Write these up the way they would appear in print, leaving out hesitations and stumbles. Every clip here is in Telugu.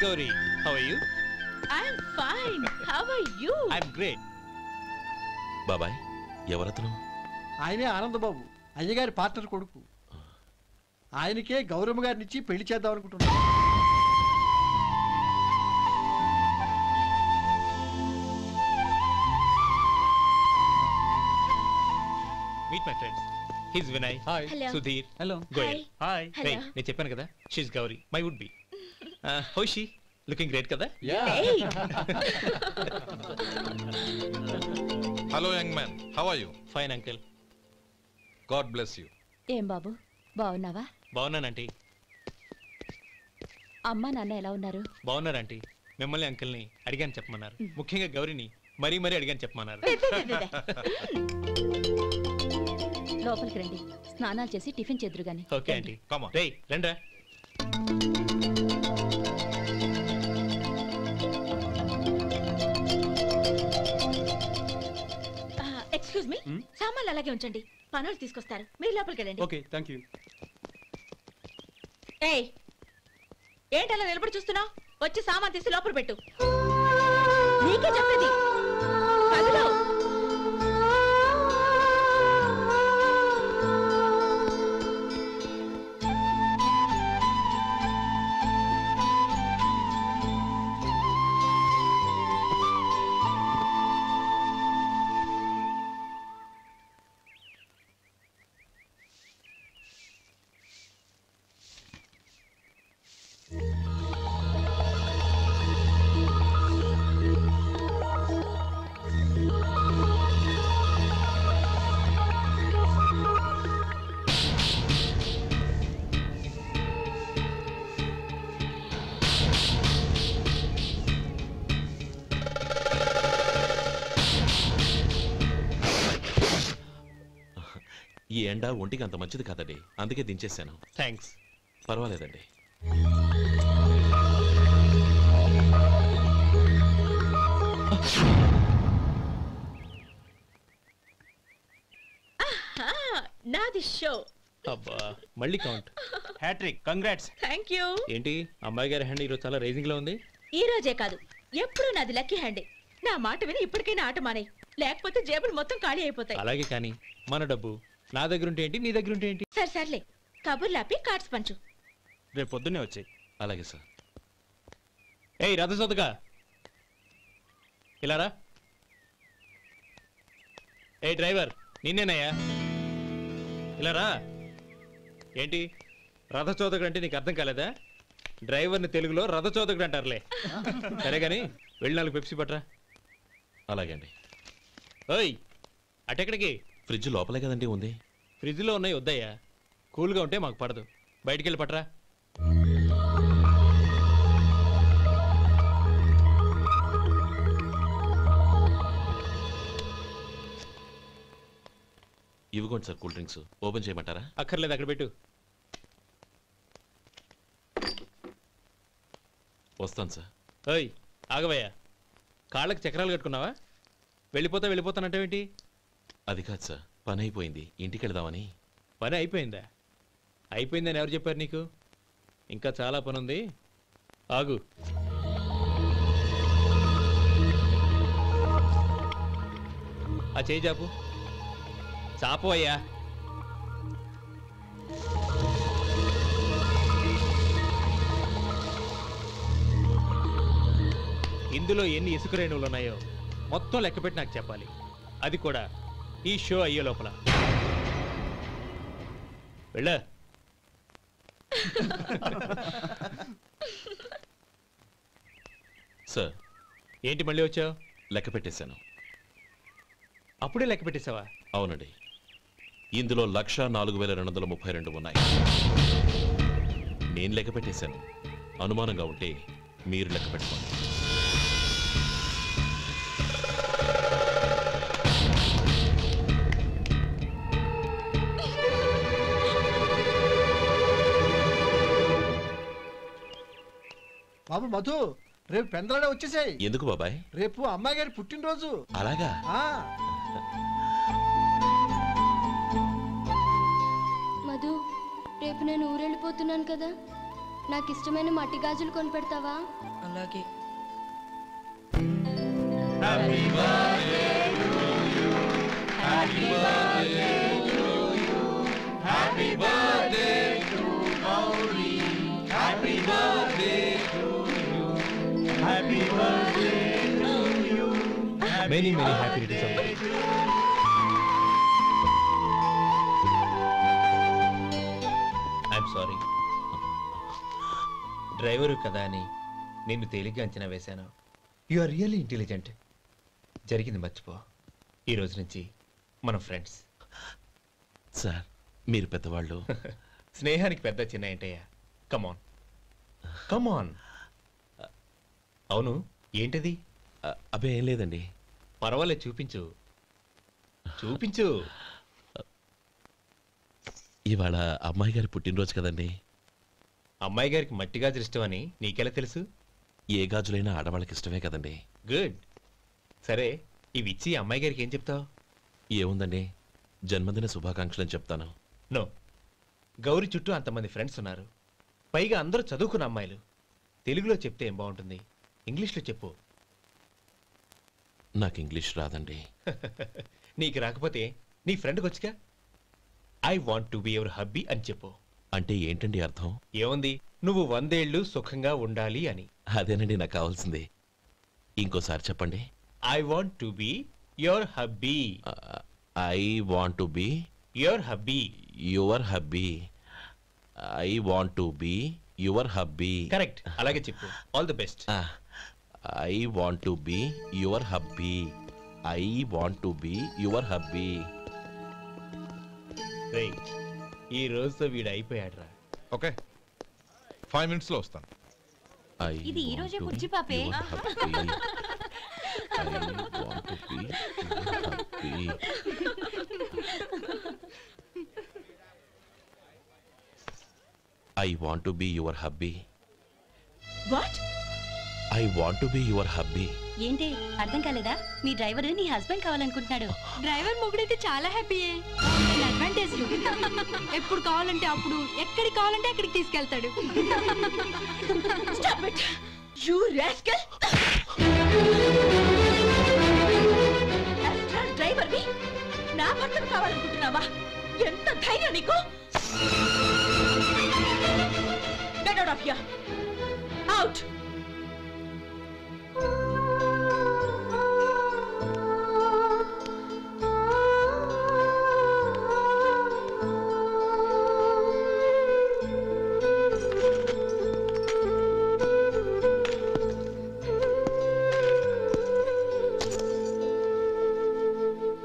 Gauri. How are you? I'm fine. How are you? I'm great. బాబాయ్ ఎవరతను? ఆయనే ఆనందబాబు, అయ్యగారి పార్ట్నర్ కొడుకు. ఆయనకే గౌరమ్మ గారినిచ్చి పెళ్లి చేద్దాం అనుకుంటున్నాను. Meet my friends. He's Vinay. Hi. Hello. Sudhir. Hello. Goyal. Hi. Hey, నేను చెప్పాను కదా, she's Gauri, my would be. How is she? Looking great కదా? Yeah. Hey. Hello, young man. How are you? Fine, uncle. God bless you. ఏం బాబు బాగున్నావా? బాగున్నానంటీ. అమ్మ నాన్న ఎలా ఉన్నారు? బాగున్నారంటీ. మిమ్మల్ని అంకుల్ని అడిగాను చెప్పమన్నారు. ముఖ్యంగా గౌరిని మరీ అడిగాను చెప్పమన్నారు. లోపలికి రండి, స్నానాలు చేసి టిఫిన్ చేద్దురు గాని. Okay aunty. Come on. రేయ్ రండ్రా. ఎక్స్క్యూజ్ మీ, సామాన్లు అలాగే ఉంచండి, పనులు తీసుకొస్తారు. మీరు లోపలికి వెళ్ళండి. Okay, thank you. ఏయ్, ఏంటలా నిలబడి చూస్తున్నావు? వచ్చి సామాన్ తీసి లోపల పెట్టు. నీకే చెప్పేది. కదులు. ఈ ఎండ ఒంటికి అంత మంచిది కాదండి, అందుకే దించేశాను. థ్యాంక్స్. పర్వాలేదండి. నాది షో. అబ్బా మళ్ళీ count. Hat-trick. Congrats. Thank you. ఏంటి అమ్మాయి గారి హ్యాండ్ ఈరోజు చాలా రైజింగ్ లో ఉంది? ఈ రోజే కాదు, ఎప్పుడు నాది లక్కీ హ్యాండే. నా మాట విని ఇప్పటికైనా ఆట మానే, లేకపోతే జేబులు మొత్తం ఖాళీ అయిపోతాయి. అలాగే కానీ మన డబ్బు నా దగ్గర ఉంటే ఏంటి, నీ దగ్గర ఉంటే ఏంటి? సరే సర్లే, కబుర్లాపి కార్డ్స్ పంచు. రేపు పొద్దున్నే వచ్చాయి. అలాగే సార్. ఏయ్ రథసోదగా ఇలారా. ఏ డ్రైవర్ నిన్నేనయ్యా, ఇలారా. ఏంటి రథచోదకుడు అంటే నీకు అర్థం కాలేదా? డ్రైవర్ని తెలుగులో రథచోదకుడు అంటారులే. సరే కానీ వెళ్ళి 4 పెప్సీ పట్రా. అలాగే అండి. ఓయ్ అటెక్కడికి? ఫ్రిడ్జ్ లోపలే కదండి ఉంది. ఫ్రిడ్జ్లో ఉన్నాయి వద్దయ్యా, కూల్గా ఉంటే మాకు పడదు. బయటికి వెళ్ళి పట్రా. ఇవ్వకోండి సార్, కూల్ డ్రింక్స్ ఓపెన్ చేయమంటారా? అక్కర్లేదు, అక్కడ పెట్టు. వస్తాను సార్. ఓయ్ ఆగవయ్యా, కాళ్ళకి చక్రాలు కట్టుకున్నావా? వెళ్ళిపోతానంటావేంటి? అది కాదు సార్, పని అయిపోయింది, ఇంటికి వెళదామని. పని అయిపోయిందా? అయిపోయిందని ఎవరు చెప్పారు నీకు? ఇంకా చాలా పని ఉంది, ఆగు. ఆ చేయి చాపు. చాపు అయ్యా. ఇందులో ఎన్ని ఇసుక రేణువులు ఉన్నాయో మొత్తం లెక్కపెట్టి నాకు చెప్పాలి, అది కూడా ఈ షో అయ్యే లోపల. వెళ్ళ. సార్ ఏంటి మళ్ళీ వచ్చావు? లెక్క పెట్టేశాను. అప్పుడే లెక్క పెట్టేశావా? అవునండి, ఇందులో 1,04,232 ఉన్నాయి. నేను లెక్క పెట్టేశాను. అనుమానంగా ఉంటే మీరు లెక్క పెట్టుకోండి. బాబు మధు, రేపు పెందలాడే వచ్చేసాయి. ఎందుకు బాబాయ్? రేపు అమ్మాయి గారి పుట్టినరోజు. అలాగా? మధు, రేపు నేను ఊరెళ్ళిపోతున్నాను కదా, నాకు ఇష్టమైన మట్టి గాజులు కొనిపెడతావా? అలాగే. Many many happy returns of the day. I'm sorry, driver కదా అని నిన్ను తేలిగ్గా అంచనా వేశాను. You are really intelligent. జరిగింది మర్చిపో. ఈ రోజు నుంచి మనం ఫ్రెండ్స్. సార్ మీరు పెద్దవాళ్ళు. స్నేహానికి పెద్ద చిన్న ఏంటయ్యా? కమాన్ కమాన్. అవును, ఏంటది? అబ్బే ఏం లేదండి. పర్వాలేదు, చూపించు చూపించు. ఇవాళ అమ్మాయి గారి పుట్టినరోజు కదండి. అమ్మాయి గారికి మట్టి గాజులు ఇష్టమని నీకెలా తెలుసు? ఏ గాజులైనా ఆడవాళ్ళకి ఇష్టమే కదండి. గుడ్. సరే, ఇవి ఇచ్చి అమ్మాయి గారికి ఏం చెప్తావు? ఏముందండి, జన్మదిన శుభాకాంక్షలు అని చెప్తాను. నో, గౌరీ చుట్టూ అంతమంది ఫ్రెండ్స్ ఉన్నారు, పైగా అందరూ చదువుకున్న అమ్మాయిలు. తెలుగులో చెప్తే ఏం బాగుంటుంది? ఇంగ్లీష్లో చెప్పు. నాకు ఇంగ్లీష్ రాదండి. నీకు రాకపోతే నీ ఫ్రెండ్కి వచ్చిగా I want to be your hubby అని చెప్పు. అంటే ఏంటండి అర్థం? ఏముంది, నువ్వు 100 ఏళ్ళు సుఖంగా ఉండాలి అని. అదేనండి నాకు కావాల్సింది. ఇంకోసారి చెప్పండి. I want to be your hubby. I want to be your hubby. Your hubby. I want to be your hubby. Correct, అలాగే చెప్పు. All the best. I want to be your hubby. I want to be your hubby. రేయ్, ఈ రోజుతో వీడు అయిపోయాడ్రా. ఓకే, 5 minutes లో వస్తాను. ఇది ఈ రోజే బుజ్జి పాపే. I want to be your hubby. What? I want to be your hubby. ఏంటి అర్థం కాలేదా? మీ డ్రైవర్ నీ హస్బెండ్ కావాలనుకుంటున్నాడు. డ్రైవర్ మొగుడైతే చాలా హ్యాపీయే. అడ్వాంటేజ్ ఎప్పుడు కావాలంటే అప్పుడు, ఎక్కడికి కావాలంటే అక్కడికి తీసుకెళ్తాడు. Stop it! You rascal! Astral driver వి నా భర్తను కావాలనుకుంటున్నావా? ఎంత ధైర్యం నీకు? Get out of here! Out!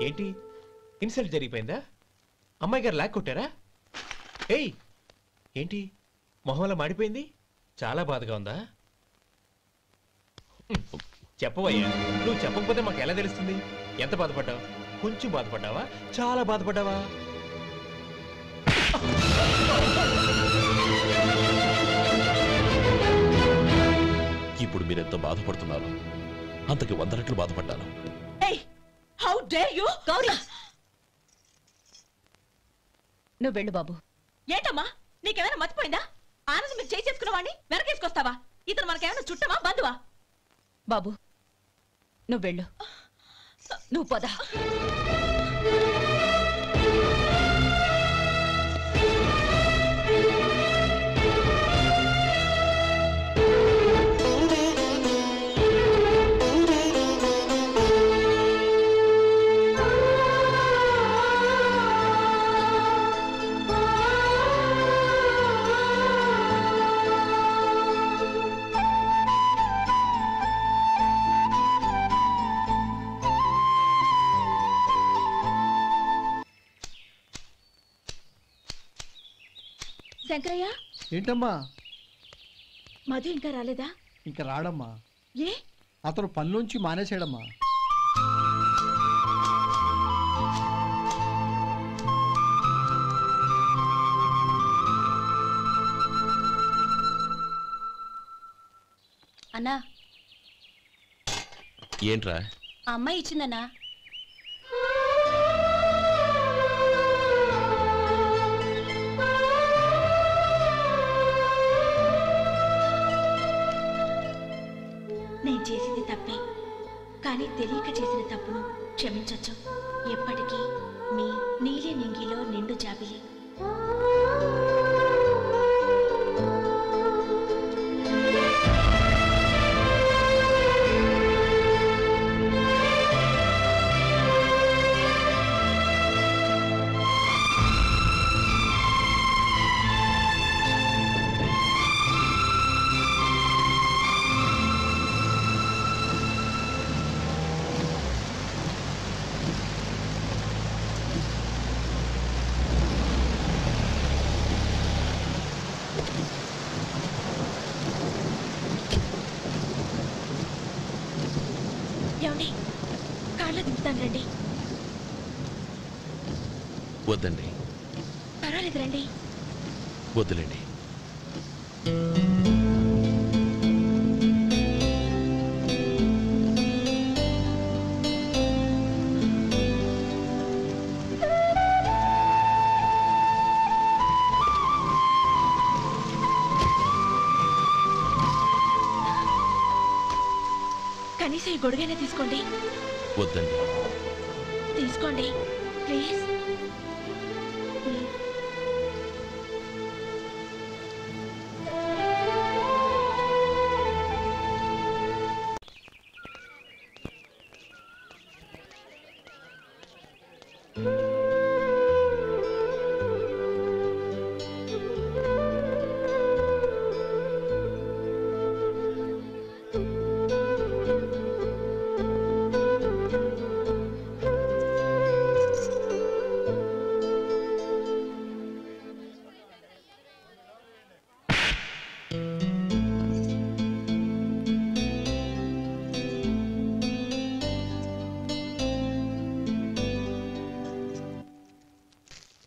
ఏంటి, ఇన్సల్ట్ జరిగిపోయిందా? అమ్మాయి గారు లాక్ కొట్టారా? ఏయ్, ఏంటి మొహంలో మాడిపోయింది? చాలా బాధగా ఉందా? చెప్పవయ్యా, నువ్వు చెప్పకపోతే మాకు ఎలా తెలుస్తుంది? ఎంత బాధపడ్డావు? కొంచెం బాధపడ్డావా? చాలా బాధపడ్డావా? ఇప్పుడు మీరెంత బాధపడుతున్నారు, అంతకి 100 రెట్లు బాధపడ్డాను. Hey! How dare you? Gauri, నువ్వు వెళ్ళు బాబు. ఏంటమ్మా, నీకేమైనా మర్చిపోయిందా? ఆనందం మీరు చేసుకున్న వాడిని వెనకేసుకొస్తావా? ఇతను మనకేమైనా చుట్టమా, బంధువా? బాబు, నువ్వు వెళ్ళు. నువ్వు పద. శంకరయ్య, ఏంటమ్మా? మధు ఇంకా రాలేదా? ఇంకా రాడమ్మా. ఏ? అతను పనిలోంచి మానేసాడమ్మా. అన్నా, ఏంట్రా? ఆ అమ్మాయి ఇచ్చిందన్నా. నేను చేసింది తప్పే, కానీ తెలియక చేసిన తప్పును క్షమించొచ్చు. ఎప్పటికీ మీ నీలి నింగిలో నిండు జాబిలి. ఏమండి, కార్లో దింపుతాను రండి. వద్దండి, పర్వాలేదు రండి. వద్దులేండి. కనీసం ఈ గొడుగైనా తీసుకోండి. వద్దండి. తీసుకోండి ప్లీజ్.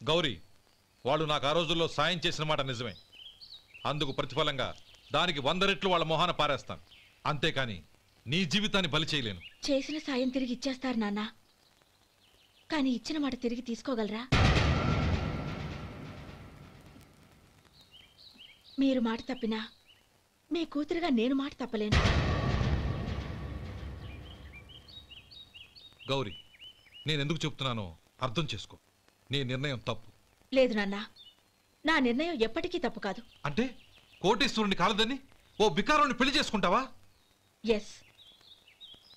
గౌరీ, వాళ్ళు నాకు ఆ రోజుల్లో సాయం చేసిన మాట నిజమే. అందుకు ప్రతిఫలంగా దానికి 100 రెట్లు వాళ్ళ మొహాన పారేస్తాను. అంతేకాని నీ జీవితాన్ని బలి చేయలేను. చేసిన సాయం తిరిగి ఇచ్చేస్తారు నాన్న, కానీ ఇచ్చిన మాట తిరిగి తీసుకోగలరా? మీరు మాట తప్పినా మీ కూతురుగా నేను మాట తప్పలేను. గౌరీ, నేనెందుకు చెప్తున్నానో అర్థం చేసుకో. నీ నిర్ణయం తప్పు. లేదు నాన్న, నా నిర్ణయం ఎప్పటికీ తప్పు కాదు. అంటే కోటీశ్వరుని కాలదని ఓ బికారుని పెళ్లి చేసుకుంటావా? ఎస్,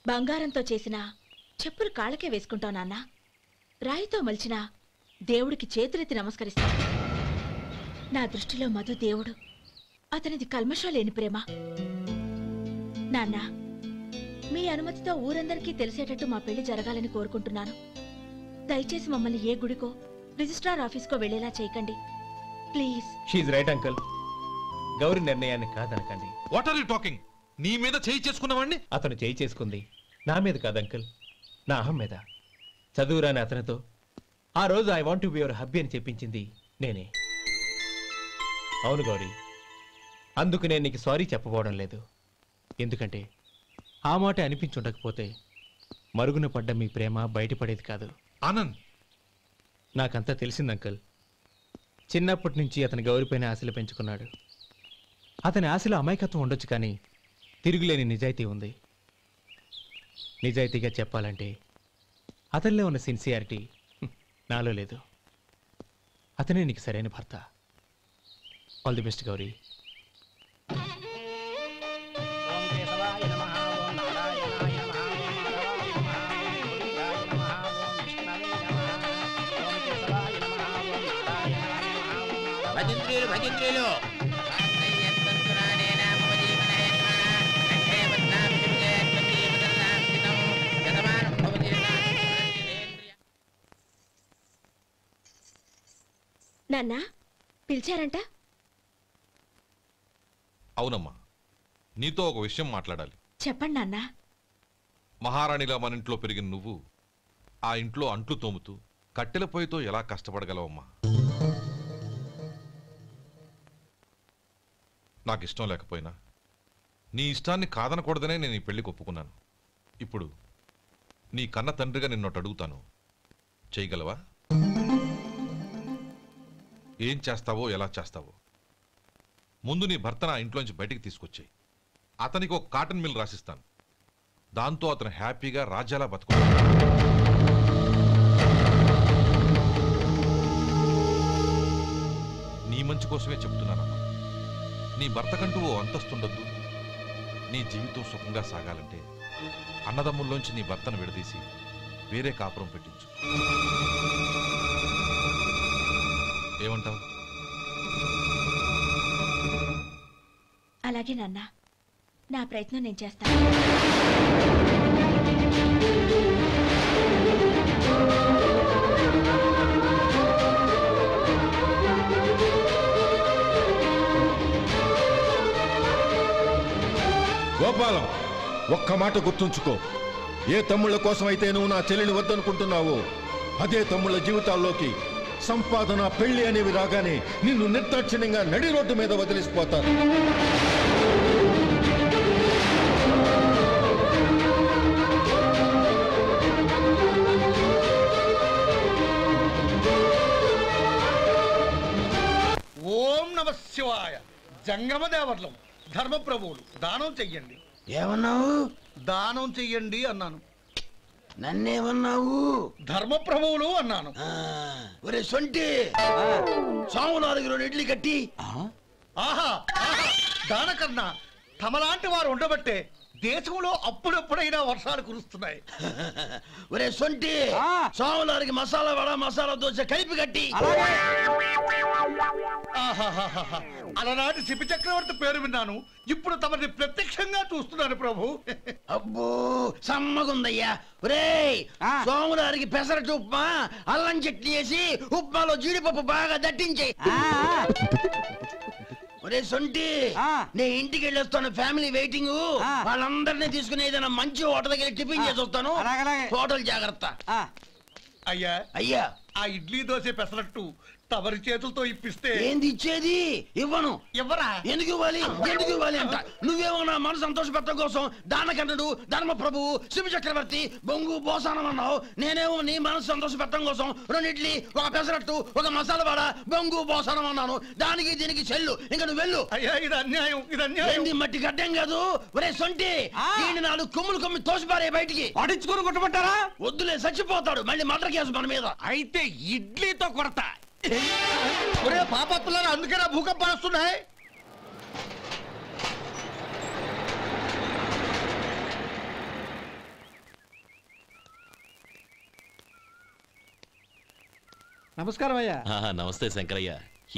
బంగారంతో చేసిన చెప్పులు కాళ్ళకే వేసుకుంటావు నాన్న. రాయితో మలిచిన దేవుడికి చేతులెత్తి నమస్కరిస్తాను. నా దృష్టిలో మధు దేవుడు, అతనిది కల్మషం లేని ప్రేమ. నాన్న, మీ అనుమతితో ఊరందరికీ తెలిసేటట్టు మా పెళ్లి జరగాలని కోరుకుంటున్నాను. దయచేసి మమ్మల్ని ఏ గుడికో రిజిస్ట్రార్ ఆఫీస్కో వెళ్ళేలా చేయకండి please. She's right uncle. Gauri నిర్ణయాన్ని కాదనకండి. What are you talking? నీ మీద చేయి చేసుకున్నవాడిని అతను చేయి చేసుకుంది నా మీద కాదు అంకుల్, నా అహం మీద. చదువురాని అతనితో ఆ రోజు I want to be your hubby అని చెప్పించింది నేనే. అవును గౌరీ, అందుకు నేను నీకు సారీ చెప్పబోవడం లేదు. ఎందుకంటే ఆ మాట అనిపించుండకపోతే మరుగున పడ్డ మీ ప్రేమ బయటపడేది కాదు. ఆనంద్, నాకంతా తెలిసింది అంకుల్. చిన్నప్పటి నుంచి అతని గౌరీపైన ఆశలు పెంచుకున్నాడు. అతని ఆశలో అమాయకత్వం ఉండొచ్చు, కానీ తిరుగులేని నిజాయితీ ఉంది. నిజాయితీగా చెప్పాలంటే అతనిలో ఉన్న సిన్సియారిటీ నాలో లేదు. అతనే నీకు సరైన భర్త. All the best Gauri. భజంత్రులు నాన్న, పిలిచారంట? అవునమ్మా, నీతో ఒక విషయం మాట్లాడాలి. చెప్పండి నాన్న. మహారాణిలా మన ఇంట్లో పెరిగిన నువ్వు ఆ ఇంట్లో అంట్లు తోముతూ కట్టెల పొయ్యితో ఎలా కష్టపడగలవమ్మా? నాకు ఇష్టం లేకపోయినా నీ ఇష్టాన్ని కాదనకూడదనే నేను ఈ పెళ్లికి ఒప్పుకున్నాను. ఇప్పుడు నీ కన్న తండ్రిగా నిన్నొట్టు అడుగుతాను, చేయగలవా? ఏం చేస్తావో, ఎలా చేస్తావో ముందు నీ భర్తను ఆ ఇంట్లోంచి బయటికి తీసుకొచ్చాయి. అతనికి ఒక కాటన్ మిల్ రాసిస్తాను. దాంతో అతను హ్యాపీగా రాజ్యాలా బతుకుతాడు. నీ మంచి కోసమే చెప్తున్నానమ్మా. నీ భర్తకంటూ ఓ అంతస్తుండొద్దు. నీ జీవితం సుఖంగా సాగాలంటే అన్నదమ్ముల్లోంచి నీ భర్తను విడదీసి వేరే కాపురం పెట్టించు. ఏమంటావు? అలాగే నాన్న, నా ప్రయత్నం నేను చేస్తాను. గోపాలం, ఒక్క మాట గుర్తుంచుకో. ఏ తమ్ముళ్ళ కోసం అయితే నువ్వు నా చెల్లిని వద్దనుకుంటున్నావో అదే తమ్ముళ్ళ జీవితాల్లోకి సంపాదన, పెళ్లి అనేవి రాగానే నిన్ను నిర్దాక్షిణ్యంగా నడి రోడ్డు మీద వదిలిసిపోతారు. ఓం నమ శివాయ. జంగమ దేవర్లం, ధర్మప్రభువులు, దానం చెయ్యండి. ఏమన్నావు? దానం చెయ్యండి అన్నాను. నన్నేమన్నావు? ధర్మప్రభువులు అన్నాను. ఒరే సొంటి, సోమవారికి 2 ఇడ్లీ కట్టి. ఆహా, దానకన్నా తమలాంటి వారు ఉండబట్టే దేశంలో అప్పుడప్పుడైనా వర్షాలు కురుస్తున్నాయి. ఒరే సొంటి, సోమవారికి మసాలా వడ, మసాలా దోశ కలిపి కట్టి. అలనాటి శిపి చక్రవర్తి పేరు విన్నాను, ఇప్పుడు తమని ప్రత్యక్షంగా చూస్తున్నాను ప్రభు. అబ్బో సమ్మగుందయ్యా. ఒరేయ్, సోమవారికి పెసరట్టు ఉప్మా, అల్లం చట్నీ వేసి ఉప్మాలో జీడిపప్పు బాగా దట్టించే. ఒరే సొంటి, నేను ఇంటికి వెళ్ళొస్తాను, ఫ్యామిలీ వెయిటింగ్. వాళ్ళందరినీ తీసుకుని ఏదైనా మంచి హోటల్ దగ్గర టిఫిన్ చేసి వస్తాను. హోటల్ జాగ్రత్త. అయ్యా అయ్యా, ఆ ఇడ్లీ దోశ పెసరట్టు తమరి చేతులతో ఇప్పిస్తే. ఏంది ఇచ్చేది? ఇవ్వను. ఎవరా? ఎందుకు ఇవ్వాలి? ఎందుకు ఇవ్వాలి అంట. నువ్వేమో నా మనసు సంతోషపెట్టడం కోసం దానకన్నుడు, ధర్మ ప్రభువు, శివ చక్రవర్తి, బొంగు బోసానం అన్నావు. నేనేమో నీ మనసు సంతోషపెట్టడం కోసం 2 ఇడ్లీ, 1 పెసరట్టు, 1 మసాలా వడ, బొంగు బోసానం అన్నాను. దానికి దీనికి చెల్లు. ఇంకా నువ్వు వెళ్ళు. అయ్యా, ఇది అన్యాయం, ఇది అన్యాయం. ఏంది మట్టి గడ్డం కాదు. ఒరే సొంటి, దీన్ని 4 కొమ్ములు కొమ్మి తోసిపారే బయటికి. పడించుకొని కొట్టమంటారా? వద్దులే, చచ్చిపోతాడు. మళ్ళీ మర్డర్ కేసు మన మీద. అయితే ఇడ్లీతో కొడతా. ఒరే పాపత్తులారా, అందుకేనా భూకంపాలు వస్తున్నాయి? నమస్కారం అయ్యా. నమస్తే శంకరయ్య,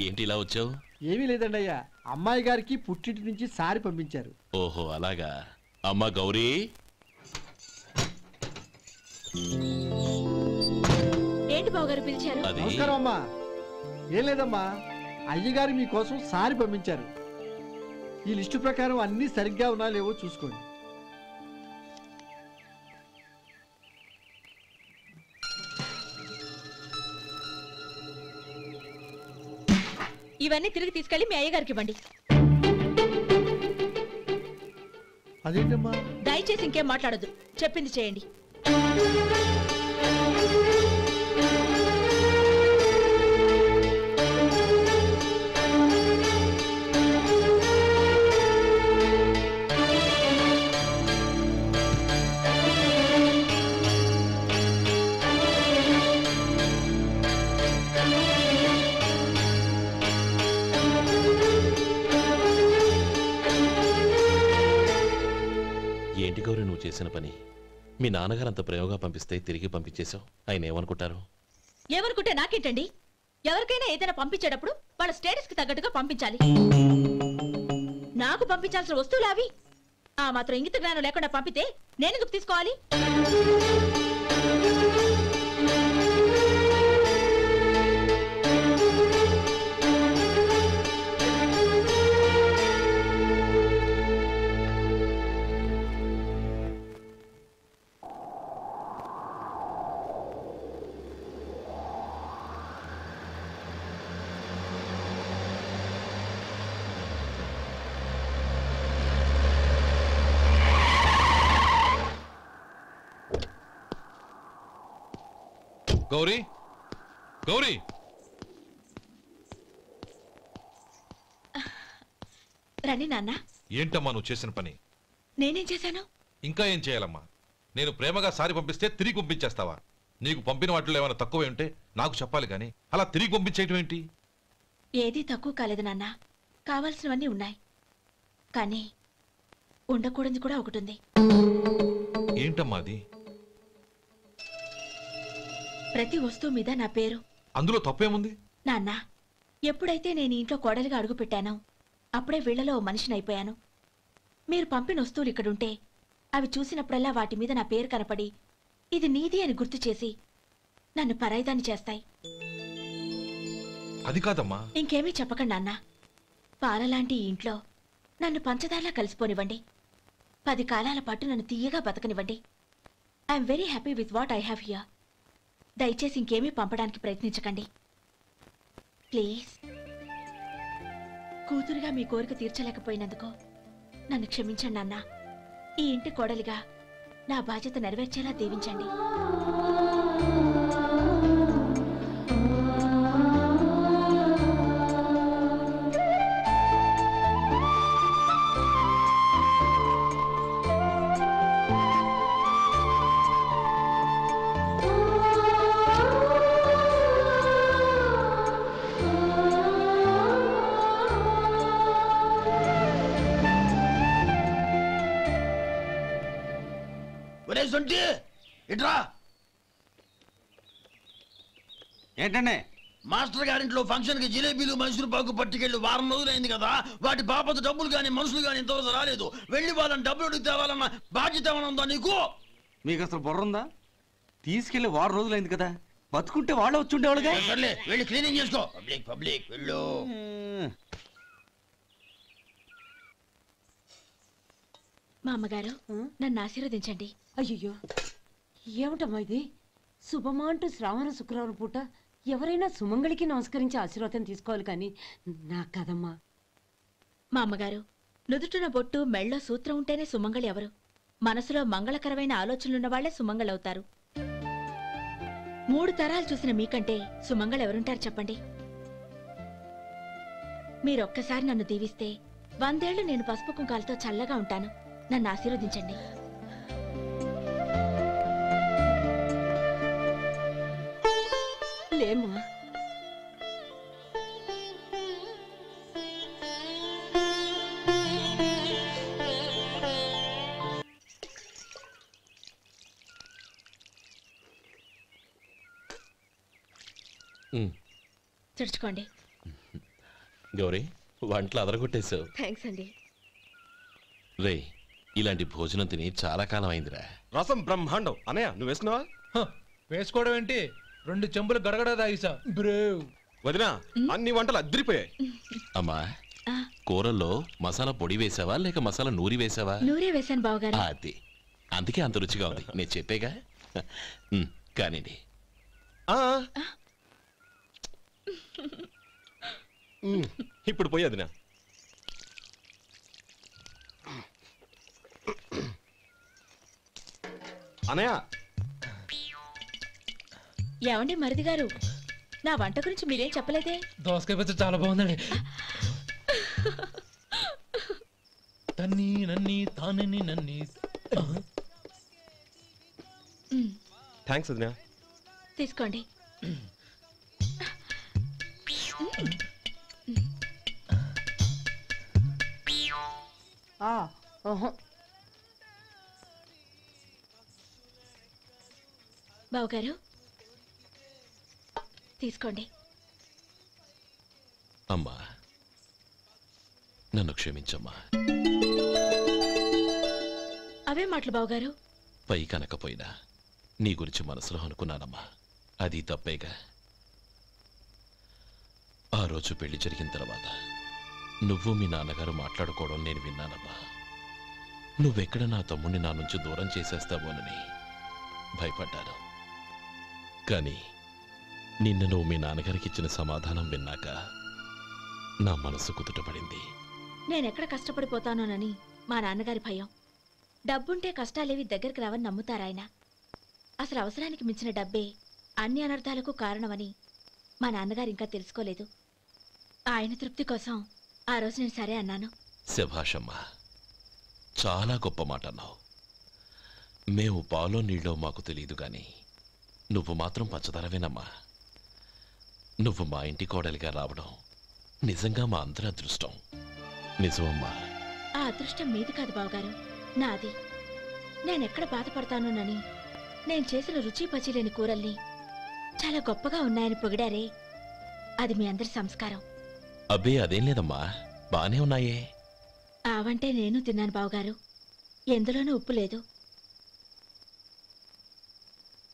ఏంటి ఇలా వచ్చావు? ఏమీ లేదండి అయ్యా, అమ్మాయి గారికి పుట్టింటి నుంచి సారి పంపించారు. ఓహో అలాగా. అమ్మా గౌరీ, ఏంటి బావగారు పిలిచారు? అది నమస్కారం అమ్మా. ఏం లేదమ్మా, అయ్యగారు మీకోసం సారి పంపించారు. ఈ లిస్టు ప్రకారం అన్ని సరిగ్గా ఉన్నా లేవో చూసుకోండి. ఇవన్నీ తిరిగి తీసుకెళ్లి మీ అయ్యగారికి ఇవ్వండి. అదేంటమ్మా? దయచేసి ఇంకేం మాట్లాడొద్దు, చెప్పింది చేయండి. ఏంటి గౌరీ నువ్వు చేసిన పని? మీ నాన్నగారు అంత ప్రేమగా పంపిస్తే తిరిగి పంపించేశావు. ఆయన ఏమనుకుంటారు? ఏమనుకుంటే నాకేంటండి? ఎవరికైనా ఏదైనా పంపించేటప్పుడు వాళ్ళ స్టేటస్ కి తగ్గట్టుగా పంపించాలి. నాకు పంపించాల్సిన వస్తువులు అవి. ఆ మాత్రం ఇంగిత జ్ఞానం లేకుండా పంపితే నేనెందుకు తీసుకోవాలి? గౌరీ, గౌరీ, రండి నాన్న. ఏంటమ్మా నువ్వు చేసిన పని? నేనేం చేశాను? ఇంకా ఏం చేయాలమ్మా? నేను ప్రేమగా సారి పంపిస్తే తిరిగి పంపించేస్తావా? నీకు పంపిన వాటిలో ఏమైనా తక్కువ ఉంటే నాకు చెప్పాలి కానీ అలా తిరిగి పంపించేయటం ఏంటి? ఏదీ తక్కువ కాలేదు నాన్న. కావాల్సినవన్నీ ఉన్నాయి, కానీ ఉండకూడదు కూడా ఒకటి ఉంది. ఏంటమ్మా అది? ప్రతి వస్తువు మీద నా పేరు. అందులో తప్పేముంది? నాన్న, ఎప్పుడైతే నేను ఇంట్లో కోడలిగా అడుగు పెట్టానో అప్పుడే వీళ్లలో ఓ మనిషిని అయిపోయాను. మీరు పంపిన వస్తువులు ఇక్కడుంటే అవి చూసినప్పుడల్లా వాటి మీద నా పేరు కనపడి ఇది నీది అని గుర్తు చేసి నన్ను పరాయిదాన్ని చేస్తాయి. అది కాదమ్మా. ఇంకేమీ చెప్పకండి నాన్న. పాలలాంటి ఈ ఇంట్లో నన్ను పంచదారలా కలిసిపోనివ్వండి. 10 కాలాల పాటు నన్ను తీయగా బతకనివ్వండి. I'm very happy with what I have here. దయచేసి ఇంకేమీ పంపడానికి ప్రయత్నించకండి ప్లీజ్. కూతురుగా మీ కోరిక తీర్చలేకపోయినందుకు నన్ను క్షమించండి నాన్న. ఈ ఇంటి కోడలిగా నా బాధ్యత నెరవేర్చేలా దీవించండి. ఒరే సొంటి, ఇట్రా. ఏంటండి? మాస్టర్ గారింట్లో ఫంక్షన్ కి జిలేబీలు మైసూరు పాకు పట్టుకెళ్ళి వారం రోజులైంది కదా. వాటి బాపత డబ్బులు కానీ మనుషులు కానీ ఇంతవరకు రాలేదు. వెళ్ళి వాళ్ళని డబ్బులు అడిగి తేవాలన్న బాధ్యత ఏమైనా ఉందా నీకు? మీకు అసలు బుర్ర ఉందా? తీసుకెళ్లి వారం రోజులైంది కదా, బతుకుంటే వాళ్ళు వచ్చి ఉండేవాళ్ళుగా. సర్లే, వెళ్ళి క్లీనింగ్ చేసుకో. పబ్లిక్ వెళ్ళు. మా అమ్మగారు నన్ను ఆశీర్వదించండి. అయ్యో, ఏమిటమ్మా ఇది? శుభమా అంటూ శ్రావణ శుక్రవారం పూట ఎవరైనా సుమంగళికి నమస్కరించి ఆశీర్వాదం తీసుకోవాలి కానీ నా కదమ్మా. మా అమ్మగారు, నుదుటిన బొట్టు మెళ్ళో సూత్రం ఉంటేనే సుమంగళి ఎవరు? మనసులో మంగళకరమైన ఆలోచనలున్న వాళ్లే సుమంగళవుతారు. 3 తరాలు చూసిన మీకంటే సుమంగళ ఎవరుంటారు చెప్పండి? మీరొక్కసారి నన్ను దీవిస్తే 100 ఏళ్లు నేను పసుపు కుంకాలతో చల్లగా ఉంటాను. నన్ను ఆశీర్వదించండి. లేమ్మా, తుడుచుకోండి. గౌరీ, వంటలు అదరగొట్టేశావు. థ్యాంక్స్ అండి. రే, ఇలాంటి భోజనం తిని చాలా కాలం అయిందిరా. రసం బ్రహ్మాండం. అనయ్య, నువ్వు వేసుకున్నావా? వేసుకోవడం ఏంటి, 2 చెంబులు గడగడ తాగిసా. బ్రేవ్ వదినా, అన్ని వంటలు అద్దరిపోయాయి. అమ్మా, కూరల్లో మసాలా పొడి వేసావా లేక మసాలా నూరి వేసావా? నూరే వేశాను బావగారు. అది అందుకే అంత రుచిగా ఉంది. నేను చెప్పేగా. కానివ్వండి. ఇప్పుడు పోయి వదినా. అనయ్య, ఏమండి మరిది గారు, నా వంట గురించి మీరేం చెప్పలేదే? దోసకాయ పచ్చడి చాలా బాగుందండి. తన్ని నన్ని తానని నన్ని. థ్యాంక్స్ వదినా. తీసుకోండి. బావగారు, తీసుకోండి. అమ్మా, నన్ను క్షమించమ్మా. అవే మాటలు బావగారు. పై కనకపోయినా నీ గురించి మనసులో అనుకున్నానమ్మా. అది తప్పేగా. ఆ రోజు పెళ్లి జరిగిన తర్వాత నువ్వు మీ నాన్నగారు మాట్లాడుకోవడం నేను విన్నానమ్మా. నువ్వెక్కడ నా తమ్ముడిని నా నుంచి దూరం చేసేస్తావోనని భయపడ్డాను. కానీ నిన్న నువ్వు మీ నాన్నగారికి ఇచ్చిన సమాధానం విన్నాక నా మనసు కుదుటపడింది. నేనెక్కడ కష్టపడిపోతానోనని మా నాన్నగారి భయం. డబ్బుంటే కష్టాలేవి దగ్గరికి రావని నమ్ముతారాయన. అసలు అవసరానికి మించిన డబ్బే అన్ని అనర్థాలకు కారణమని మా నాన్నగారు ఇంకా తెలుసుకోలేదు. ఆయన తృప్తి కోసం ఆ రోజు నేను సరే అన్నాను. శభాషమ్మా, చాలా గొప్ప మాట అన్నావు. మేము పాలో నీళ్ళో మాకు తెలియదు గాని నువ్వు మాత్రం పచ్చదనవేనమ్మా. నువ్వు మా ఇంటి కోడలిగా రావడం నిజంగా మా అందరి అదృష్టం. నిజమమ్మా. ఆ అదృష్టం మీది కాదు బావగారు, నాది. నేనెక్కడ బాధపడతానోనని నేను చేసిన రుచి పచిలేని కూరల్ని చాలా గొప్పగా ఉన్నాయని పొగిడారే, అది మీ అందరి సంస్కారం. అబ్బే అదేం లేదమ్మా, బానే ఉన్నాయే. ఆవంటే నేను తిన్నాను బావగారు, ఎందులోనూ ఉప్పు లేదు.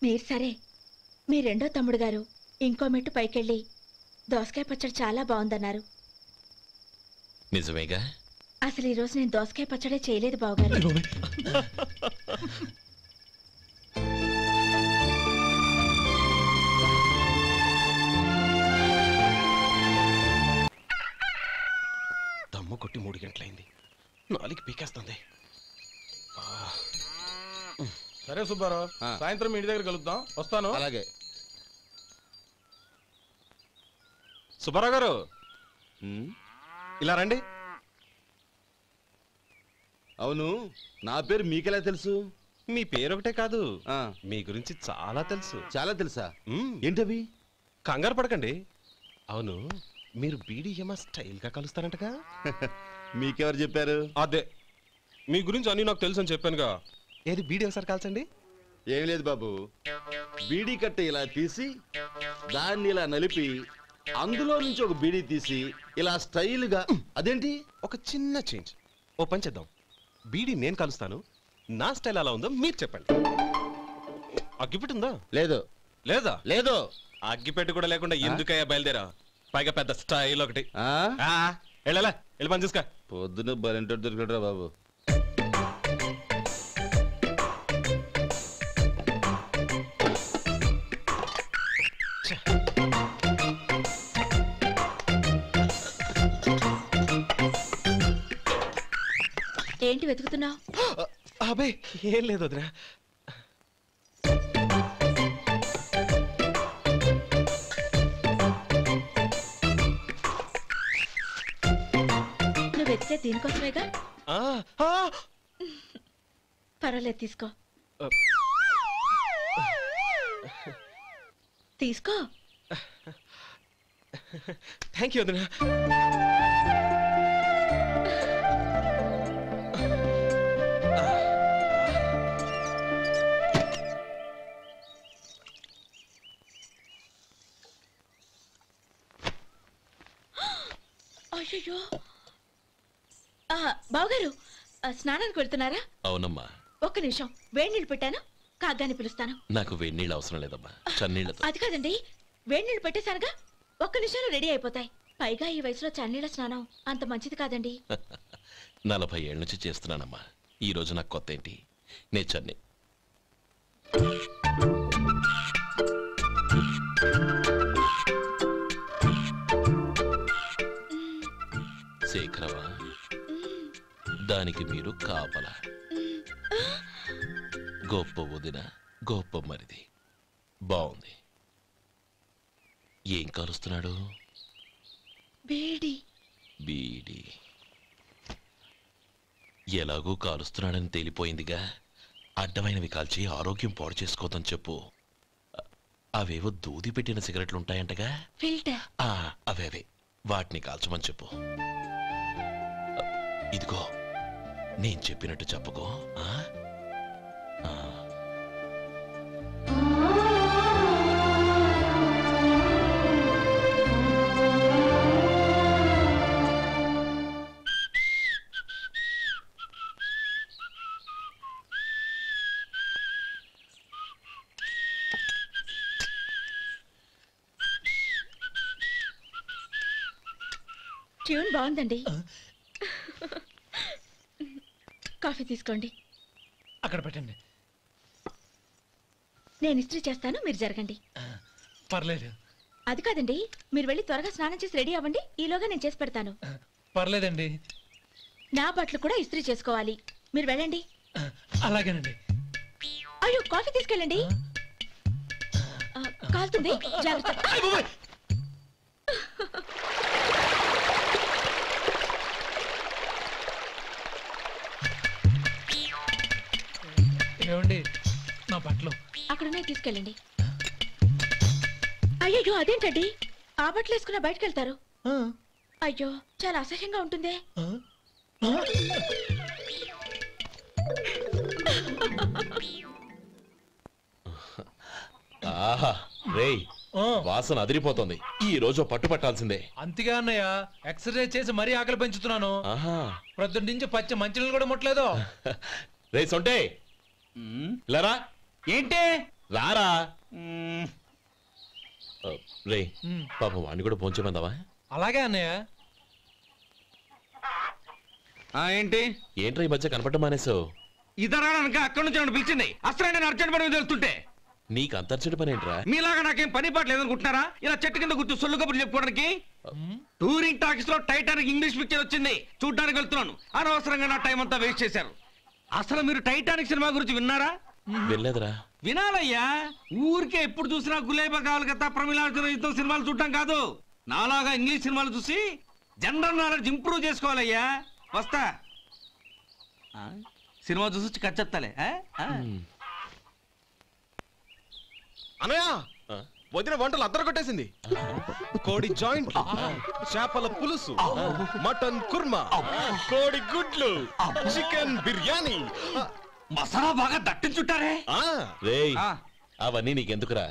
మీరు సరే, మీ రెండో తమ్ముడు గారు ఇంకో మెట్టు పైకెళ్ళి దోసకాయ పచ్చడి చాలా బాగుందన్నారు. నిజమేగా? అసలు ఈరోజు నేను దోసకాయ పచ్చడే చేయలేదు బావగారు. దమ్ము కొట్టి 3 గంటలైంది, 4 పీకేస్తుంది. సరే సుబ్బారావు, సాయంత్రం ఇంటి దగ్గర కలుద్దాం. వస్తాను. అలాగే. సుబ్బారావు గారు ఇలా రండి. అవును, నా పేరు మీకెలా తెలుసు? మీ పేరు ఒకటే కాదు, మీ గురించి చాలా తెలుసు. చాలా తెలుసా? ఏంటవి? కంగారు పడకండి. అవును, మీరు బీడీఎం స్టైల్ గా కలుస్తారంటగా? మీకెవరు చెప్పారు? అదే, మీ గురించి అన్ని నాకు తెలుసు అని చెప్పానుగా. ఏది బీడీ ఒకసారి కాల్చండి. ఏం లేదు బాబు, బీడీ కట్ట ఇలా తీసి దాన్ని ఇలా నలిపి అందులో నుంచి ఒక బీడీ తీసి ఇలా స్టైల్గా. అదేంటి? ఒక చిన్న చేంజ్. ఓ పని చేద్దాం, బీడీ నేను కలుస్తాను, నా స్టైల్ ఎలా ఉందో మీరు చెప్పండి. అగ్గిపెట్టి ఉందా? లేదు. లేదా? లేదు. అగ్గిపెట్టి కూడా లేకుండా ఎందుకయ్యా బయలుదేరా? పైగా పెద్ద స్టైల్ ఒకటి. వెళ్ళాలా, వెళ్ళి పని చూసుకో. పొద్దున బలింటోడు దొరికడరా బాబు. ఏంటి వెతుకుతున్నావు? అబే ఏం లేదు వదినా. నువ్వు వెతికే దీనికోసమేగా. పర్వాలేదు, తీసుకో. తీసుకో. థ్యాంక్ యూ వదినా. అయ్యో, బావగారు స్నానానికి వెళ్తున్నారా? అవునమ్మా. ఒక్క నిమిషం, వేడి నీళ్ళు పెట్టాను, కాగ్గాని పిలుస్తాను. నాకు వేడి నీళ్ళు అవసరం లేదమ్మా, చన్నీళ్ళతో. అది కాదండి, వేడి నీళ్ళు పెట్టేశానుగా, ఒక్క నిమిషంలో రెడీ అయిపోతాయి. పైగా ఈ వయసులో చన్నీళ్ళ స్నానం అంత మంచిది కాదండి. 40 ఏళ్ళ నుంచి చేస్తున్నానమ్మా, ఈ రోజు నాకు కొత్త ఏంటి? నే చన్నీ. శేఖరవా, దానికి మీరు కాపలా. గొప్ప వదిన, గొప్ప మరిది. బాగుంది. ఏం కాలుస్తున్నాడు? బీడి. బీడి ఎలాగూ కాలుస్తున్నాడని తేలిపోయిందిగా. అడ్డమైనవి కాల్చి ఆరోగ్యం పాడు చేసుకోదని చెప్పు. అవేవో దూది పెట్టిన సిగరెట్లుంటాయంటగా, ఫిల్టర్. అవే వాటిని కాల్చమని చెప్పు. ఇదిగో నేను చెప్పినట్టు చెప్పుకో. ట్యూన్ బాగుందండి. కాఫీ తీసుకోండి. అక్కడ పెట్టండి. నేను ఇస్త్రీ చేస్తాను, మీరు జరగండి. పర్లేదు. అది కాదండి, మీరు వెళ్ళి త్వరగా స్నానం చేసి రెడీ అవ్వండి, ఈలోగా నేను చేసి పెడతాను. పర్లేదండి. నా బట్టలు కూడా ఇస్త్రీ చేసుకోవాలి, మీరు వెళ్ళండి. అలాగేనండి. అయ్యో, కాఫీ తీసుకెళ్ళండి. కాలుతుంది, జాగ్రత్త. ఏమండి నా బట్టలు అక్కడున్నాయి తీసుకెళ్ళండి. అయ్యో అదేంటండి ఆ బట్టలు వేసుకున్న బయటకు వెళ్తారు? అయ్యో చాలా అసహ్యంగా ఉంటుందే. ఆహా రేయ్ వాసన అదిరిపోతుంది. ఈ రోజు పట్టుపట్టాల్సిందే. అంతగా అన్నయ్య ఎక్సర్సైజ్ చేసి మరీ ఆకలి పెంచుతున్నాను. ప్రొద్దున నుంచి పచ్చ మంచినీళ్ళు కూడా ముట్టలేదు. రే సొంటే లరా ఏంటి రారా రే పాపం వాడిని కూడా పోంచమందావా? అలాగే అన్నయ్య. ఏంటి ఏంట్రా ఈ మధ్య కనపడటం మానేసావు? ఇద్దరు అక్కడి నుంచి నన్ను పిలిచింది. అసలు నేను అర్జెంట్ పని వెళ్తుంటే నీకు అంతర్చడి పని ఏంట్రా? మీలాగా నాకేం పని పాట లేదనుకుంటున్నారా? ఇలా చెట్టు కింద కూర్చో సొల్లు కబుర్లు చెప్పుకోవడానికి. టూరింగ్ టాకీస్ లో టైటానిక్ ఇంగ్లీష్ పిక్చర్ వచ్చింది, చూడ్డానికి వెళ్తున్నాను. అనవసరంగా నా టైం అంతా వేస్ట్ చేశారు. అసలు మీరు టైటానిక్ సినిమా గురించి విన్నారా? వెళ్ళలేదురా. వినాలయ్యా. ఊరికే ఎప్పుడు చూసినా గులేబా కావాలి కదా ప్రమిళార్జున యుద్ధం సినిమాలు చూడటం కాదు. నాలాగా ఇంగ్లీష్ సినిమాలు చూసి జనరల్ నాలెడ్జ్ ఇంప్రూవ్ చేసుకోవాలయ్యా. వస్తా. సినిమా చూసి కచ్చెత్తాలే. అనయ్య వదిన వంటలు అద్దరు కొట్టేసింది. కోడి జాయింట్, చేపల పులుసు, మటన్ కుర్మా, కోడి గుడ్లు, చికెన్ బిర్యానీ, మసాలా బాగా దట్టించుంటారే. రేయ్ అవన్నీ నీకెందుకురా?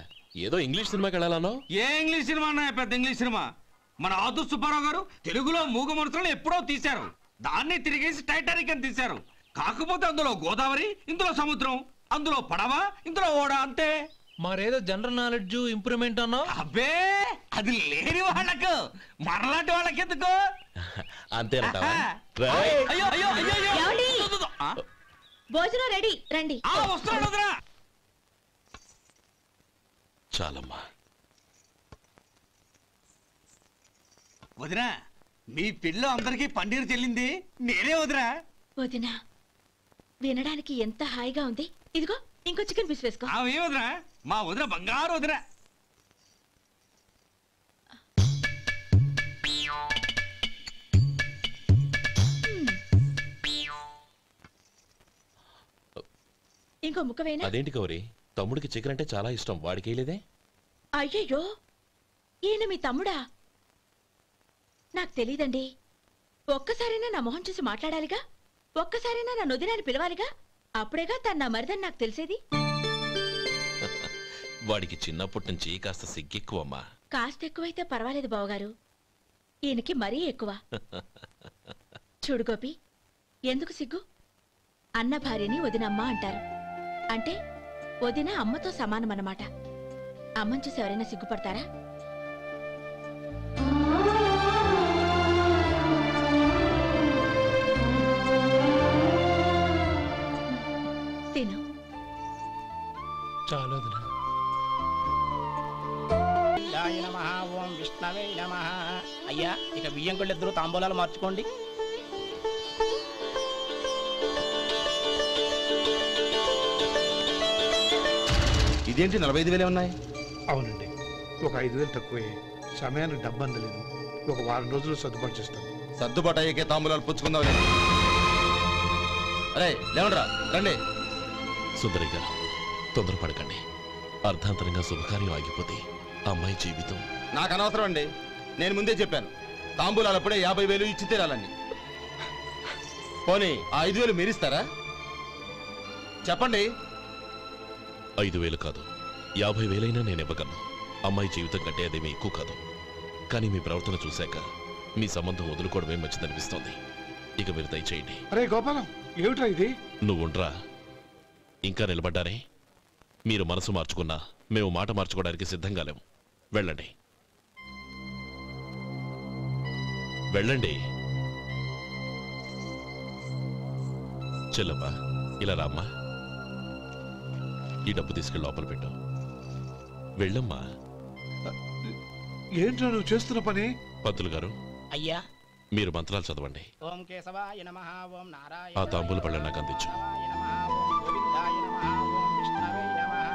ఏదో ఇంగ్లీష్ సినిమాకి వెళ్ళాలనో? ఏ ఇంగ్లీష్ సినిమా అన్నా? పెద్ద ఇంగ్లీష్ సినిమా. మన ఆదు సుబ్బారావు గారు తెలుగులో మూగ మనుషులను ఎప్పుడో తీశారు. దాన్ని తిరిగేసి టైటానిక్ అని తీశారు. కాకపోతే అందులో గోదావరి, ఇందులో సముద్రం, అందులో పడవ, ఇందులో ఓడ, అంతే. మరేదో జనరల్ నాలెడ్జ్ ఇంప్రూవ్మెంట్ అన్నా? అబ్బే అది లేని వాళ్ళకు, మరలాంటి వాళ్ళకి ఎందుకు? అంతేనంటావా? భోజనం రెడీ, రండి. వస్తున్నాడు. చాలమ్మా. వదినా మీ పిల్ల అందరికీ పన్నీరు చెల్లింది నేనే వదినా. వదినా వినడానికి ఎంత హాయిగా ఉంది. ఇదిగో ఇంకో చికెన్ పీస్ వేసుకో. ఏ వదినా? మా వదిన బంగారు వదినా. ఇంకో ముక్క వేయనా? అదేంటి గౌరీ, తమ్ముడికి చికెన్ అంటే చాలా ఇష్టం, వాడికి లేదే? అయ్యయ్యో ఈయన మీ తమ్ముడా? నాకు తెలీదండి. ఒక్కసారైనా నా మొహం చూసి మాట్లాడాలిగా, ఒక్కసారైనా నా నొదినాన్ని పిలవాలిగా, అప్పుడేగా తన నా మరిదని నాకు తెలిసేది. వాడికి చిన్నప్పటి నుంచి కాస్త సిగ్గెక్కువమ్మా. కాస్త ఎక్కువైతే పర్వాలేదు బావగారు, ఈయనకి మరీ ఎక్కువ. చూడు గోపి, ఎందుకు సిగ్గు? అన్న భార్యని వదినమ్మ అంటారు. అంటే వదిన అమ్మతో సమానమన్నమాట. అమ్మని చూసి ఎవరైనా సిగ్గుపడతారా? తిను. చాలు వదినా. ఓం విష్ణవే నమః. అయ్యా ఇక బియ్యం ఇద్దరు తాంబూలాలు మార్చుకోండి. ఇదేంటి 45,000 ఉన్నాయి? అవునండి, ఒక 5,000 తక్కువే. సమయానికి డబ్బు అందలేదు. ఒక వారం రోజులు సర్దుబాటు చేస్తాం. సర్దుబాటు అయ్యే తాంబూలాలు పుచ్చుకుందాం. అరే లేవండ్రా, రండి. సుందరి గారు తొందరపడకండి. అర్ధాంతరంగా శుభకార్యం ఆగిపోతే అమ్మాయి జీవితం. నాకు అనవసరం అండి, నేను ముందే చెప్పాను. తాంబూలాలు అప్పుడే 50,000 ఇచ్చి తీరాలండి. పోనీ 5,000 మీరిస్తారా? చెప్పండి. 5,000 కాదు, 50,000 నేను ఇవ్వగలను. అమ్మాయి జీవితం కంటే అదేమీ ఎక్కువ కాదు. కానీ మీ ప్రవర్తన చూశాక మీ సంబంధం వదులుకోవడమే మంచిదనిపిస్తోంది. ఇక మీరు దయచేయండి. అరే గోపాలం, ఏమిట్రా ఇది? నువ్వుండ్రా. ఇంకా నిలబడ్డారే? మీరు మనసు మార్చుకున్నా మేము మాట మార్చుకోవడానికి సిద్ధంగా లేము. వెళ్ళండి, వెళ్ళండి. చెల్లమ్మా ఇలా రామ్మా. ఈ డబ్బు తీసుకెళ్ళి లోపల పెట్టు. వెళ్ళమ్మా. ఏంట్రా నువ్వు చేస్తున్న పని? పంతులు గారు, అయ్యా మీరు మంత్రాలు చదవండి. ఓం కేశవాయ నమః. ఓం నారాయణ. ఆ తాంబూల పళ్ళ నాకు అందించు. గోవిందాయ నమః. ఓం విష్ణవే నమః.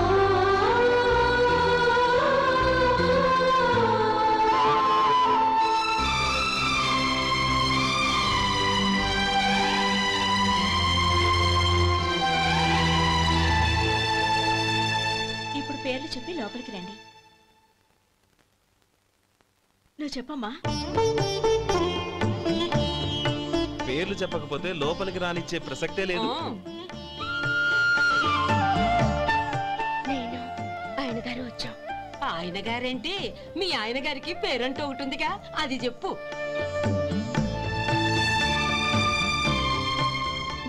ఓ పేర్లు చెప్పి లోపలికి రండి. నువ్వు చెప్పమ్మా. పేర్లు చెప్పకపోతే లోపలికి రానిచ్చే ప్రసక్తే లేదు. నేను ఆయన గారు వచ్చాం. ఆయన గారేంటి, మీ ఆయన గారికి పేరంటూ ఒకటి ఉందిగా, అది చెప్పు.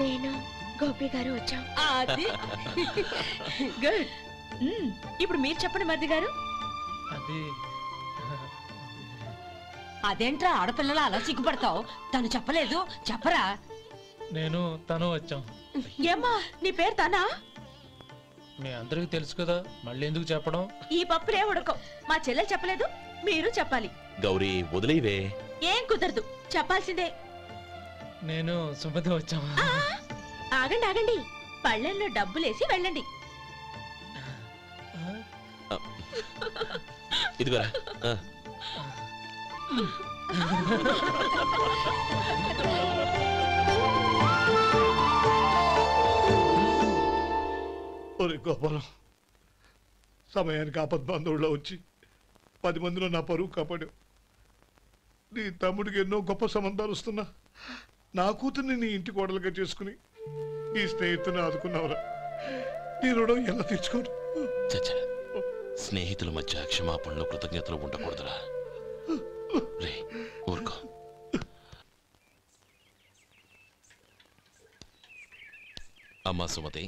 నేను గోపి గారు వచ్చాం. అది గుడ్. ఇప్పుడు మీరు చెప్పండి మరిది గారు. అదేంట్రా ఆడపిల్లలు అలా సిగ్గుపడతావు? తను చెప్పలేదు, చెప్పరా. నేను తను వచ్చాం. ఏమ్మా నీ పేరు తానా? మీ అందరికి తెలుసు కదా, మళ్ళీ ఎందుకు చెప్పడం? ఈ పప్పులే ఉడకం. మా చెల్లెలు చెప్పలేదు, మీరు చెప్పాలి. గౌరీ వదిలేవే. ఏం కుదరదు, చెప్పాల్సిందే. నేను సుమతి వచ్చాం. ఆగండి ఆగండి, పళ్ళెంలో డబ్బులేసి వెళ్ళండి. ఇదిగోరా. ఒరే గోపాలం, సమయానికి ఆపద్బంధువుల్లో వచ్చి 10 మందిలో నా పరువు కాపాడావు. నీ తమ్ముడికి ఎన్నో గొప్ప సంబంధాలు వస్తున్నా నా కూతుర్ని నీ ఇంటి కోడలుగా చేసుకుని ఈ స్నేహితుని ఆదుకున్నావురా. నీ రుణం ఎలా తీర్చుకోరు? చచ్చా, స్నేహితుల మధ్య క్షమాపణలు కృతజ్ఞతలు ఉండకూడదురా. రే ఊరుకో. అమ్మా సుమతి,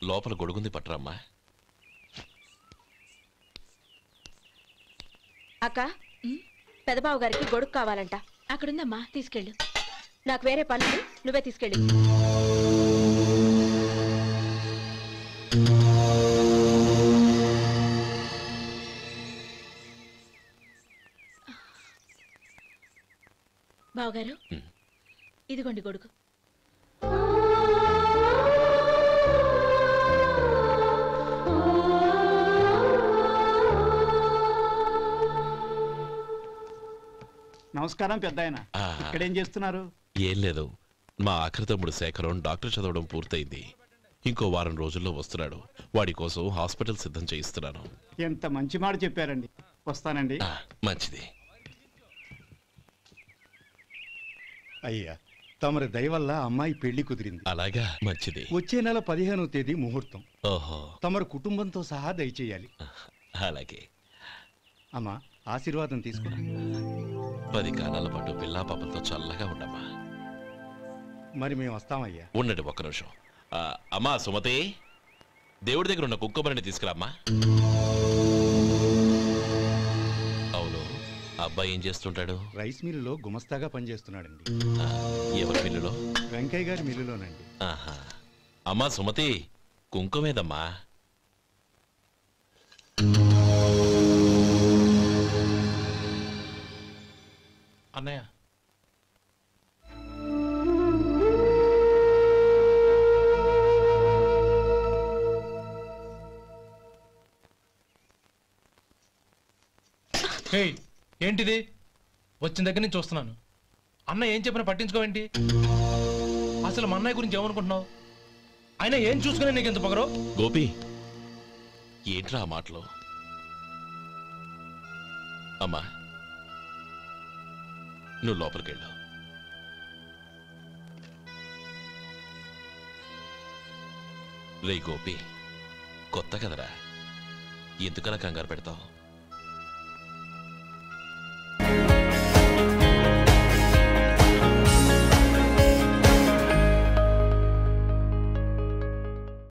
లోపల గొడుగుంది పట్టరమ్మా. అక్క, పెదబాబు గారికి గొడుగు కావాలంట. అక్కడుందమ్మా, తీసుకెళ్ళు. నాకు వేరే పనులు, నువ్వే తీసుకెళ్ళి. బావగారు, ఇదిగోండి గొడుగు. నమస్కారం పెద్దాయన. ఇక్కడేం చేస్తున్నారు? ఏం లేదు, మా ఆఖరి తమ్ముడు శేఖరం డాక్టర్ చదవడం పూర్తయింది. ఇంకో వారం రోజుల్లో వస్తున్నాడు. వాడి కోసం హాస్పిటల్ సిద్ధం చేయిస్తున్నాను. ఎంత మంచి మాట చెప్పారండి. వస్తానండి. మంచిది. అయ్యా, తమరి దయ వల్ల అమ్మాయి పెళ్లి కుదిరింది. అలాగా, మంచిది. వచ్చే నెల 15వ తేదీ ముహూర్తం. ఓహో. తమరు కుటుంబంతో సహా దయచేయాలి. అలాగే. అమ్మా, ఆశీర్వాదం తీసుకురా. 10 కాలాల పాటు పిల్లా పాపలతో చల్లగా ఉండమ్మా. మరి మేము వస్తామయ్యా. ఉండండి ఒక్క నిమిషం. అమ్మా సుమతి, దేవుడి దగ్గర ఉన్న కుక్కబరిని తీసుకురామ్మా. అవును, అబ్బాయి ఏం చేస్తుంటాడు? రైస్ మిల్లులో గుమస్తాగా పనిచేస్తున్నాడండి. ఎవరి మిల్లులో? వెంకయ్య గారి మిల్లులోనండి. ఆహా. అమ్మా సుమతి, కుంకుమేదమ్మా. అన్నయ్య, ఏంటిది? వచ్చిన దగ్గర నుంచి చూస్తున్నాను. అన్న ఏం చెప్పినా పట్టించుకోవేంటి? అసలు మా అన్నయ్య గురించి ఏమనుకుంటున్నావు? ఆయన ఏం చూసుకునే నీకు ఎంత పొగరు? గోపి, ఏంట్రా ఆ మాటలు? అమ్మా, నువ్వు లోపలికెళ్ళు. రే గోపి, కొత్త కదరా, ఎందుకలా కంగారు పెడతావు?